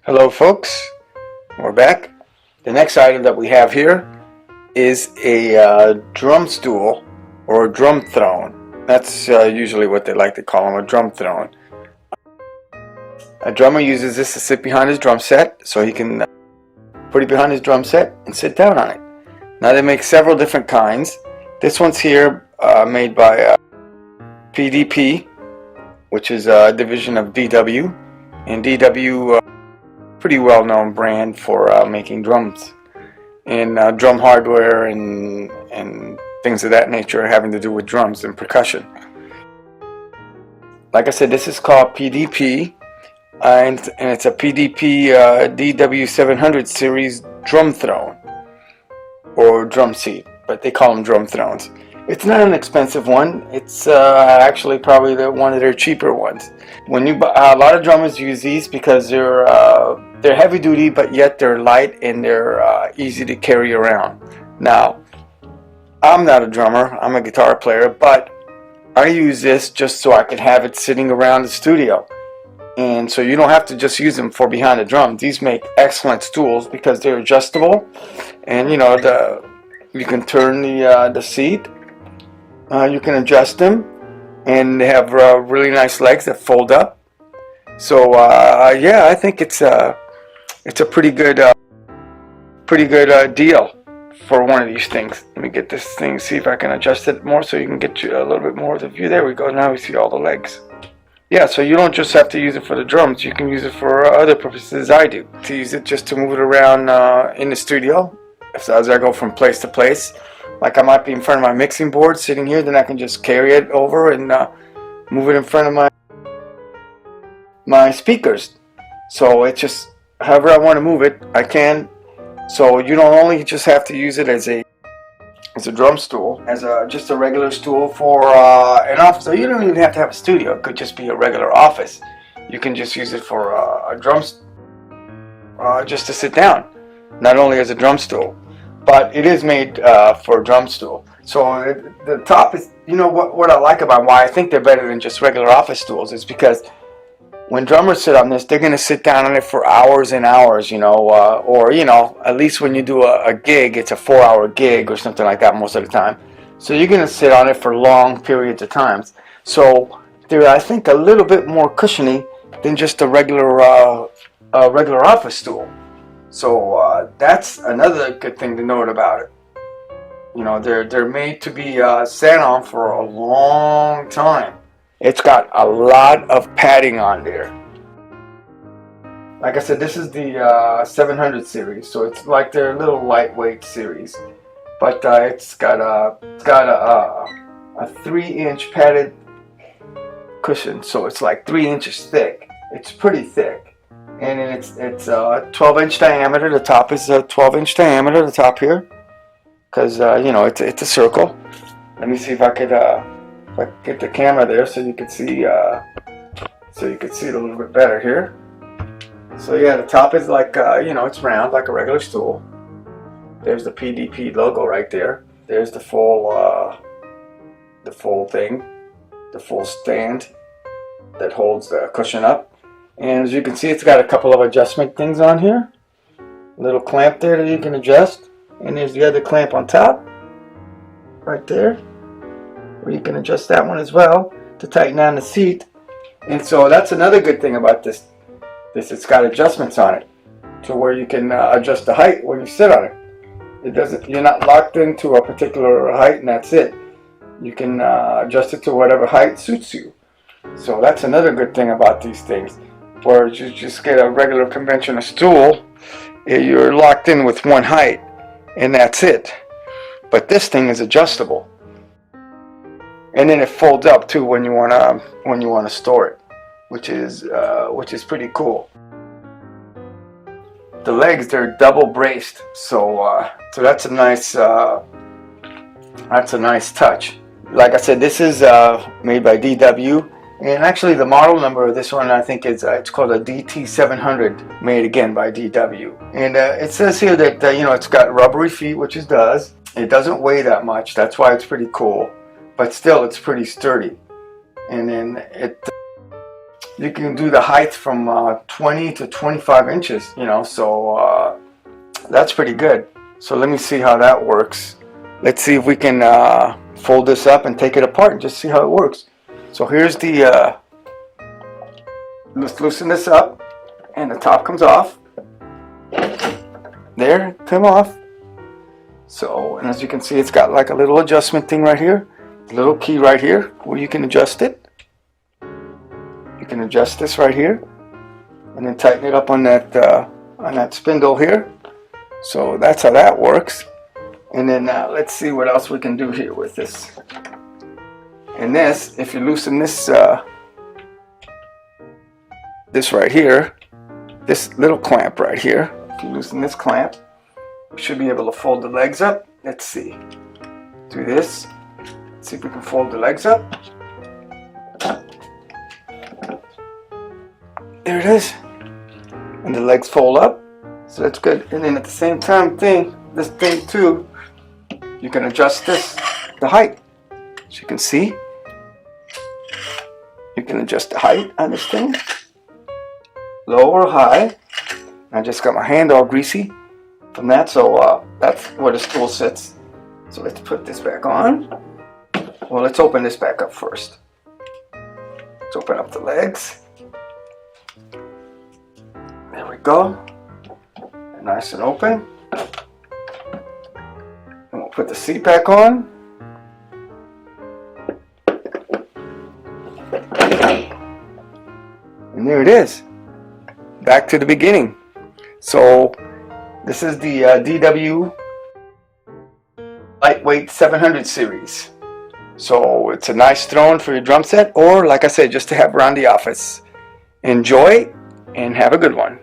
Hello folks, we're back. The next item that we have here is a drum stool or a drum throne. That's usually what they like to call them, a drum throne. A drummer uses this to sit behind his drum set so he can put it behind his drum set and sit down on it. Now they make several different kinds. This one's here made by PDP, which is a division of DW, and DW pretty well-known brand for making drums and drum hardware and things of that nature having to do with drums and percussion. Like I said, this is called PDP, and it's a PDP DW700 series drum throne or drum seat, but they call them drum thrones. It's not an expensive one. It's actually probably one of their cheaper ones. When you a lot of drummers use these because they're heavy duty, but yet they're light and they're easy to carry around. Now, I'm not a drummer. I'm a guitar player, but I use this just so I can have it sitting around the studio. And so you don't have to just use them for behind the drum. These make excellent stools because they're adjustable, and you know you can turn the seat. You can adjust them, and they have really nice legs that fold up. So yeah, I think it's a pretty good deal for one of these things. Let me get this thing, see if I can adjust it more so you can get you a little bit more of the view. There we go. Now we see all the legs. Yeah, so you don't just have to use it for the drums. You can use it for other purposes. I do to use it just to move it around in the studio as I go from place to place. Like I might be in front of my mixing board sitting here, then I can just carry it over and move it in front of my speakers. So it's just however I want to move it, I can. So you don't only just have to use it as a drum stool, as just a regular stool for an office. So you don't even have to have a studio. It could just be a regular office. You can just use it for a drums, just to sit down, not only as a drum stool. But it is made for a drum stool. So the top is, you know, what I like about why I think they're better than just regular office stools is because when drummers sit on this, they're going to sit down on it for hours and hours, you know, or, you know, at least when you do a gig, it's a 4-hour gig or something like that most of the time. So you're going to sit on it for long periods of times. So they're, I think, a little bit more cushiony than just a regular office stool. So that's another good thing to note about it. You know, they're made to be sat on for a long time. It's got a lot of padding on there. Like I said, this is the 700 series, so it's like their little lightweight series. But it's got a 3-inch padded cushion, so it's like 3 inches thick. It's pretty thick. And it's 12-inch diameter. The top is a 12-inch diameter. The top here, because you know it's a circle. Let me see if I could get the camera there so you could see it a little bit better here. So yeah, the top is like you know, it's round like a regular stool. There's the PDP logo right there. There's the full thing, the full stand that holds the cushion up. And as you can see, it's got a couple of adjustment things on here. A little clamp there that you can adjust. And there's the other clamp on top, right there, where you can adjust that one as well to tighten down the seat. And so that's another good thing about this. It's got adjustments on it to where you can adjust the height when you sit on it. You're not locked into a particular height and that's it. You can adjust it to whatever height suits you. So that's another good thing about these things. Whereas you just get a regular conventional stool, you're locked in with one height, and that's it. But this thing is adjustable, and then it folds up too when you wanna store it, which is pretty cool. The legs, they're double braced, so that's a nice touch. Like I said, this is made by DW. And actually the model number of this one, I think it's called a DT700, made again by DW. And it says here that you know, it's got rubbery feet, which it does. It doesn't weigh that much, that's why it's pretty cool. But still, it's pretty sturdy. And then you can do the height from 20 to 25 inches, you know, so that's pretty good. So let me see how that works. Let's see if we can fold this up and take it apart and just see how it works. So here's the, let's loosen this up, and the top comes off. There, it came off. So, and as you can see, it's got like a little adjustment thing right here, a little key right here where you can adjust it. You can adjust this right here, and then tighten it up on that spindle here. So that's how that works. And then let's see what else we can do here with this. And this, if you loosen this, this right here, this little clamp right here, if you loosen this clamp, you should be able to fold the legs up. Let's see. Do this. Let's see if we can fold the legs up. There it is. And the legs fold up. So that's good. And then at the same time this thing too, you can adjust this, the height. As you can see, you can adjust the height on this thing. Low or high. I just got my hand all greasy from that, so that's where the stool sits. So let's put this back on. Well, let's open this back up first. Let's open up the legs. There we go. Nice and open. And we'll put the seat back on. And there it is. Back to the beginning. So this is the DW Lightweight 700 series. So it's a nice throne for your drum set, or like I said, just to have around the office. Enjoy and have a good one.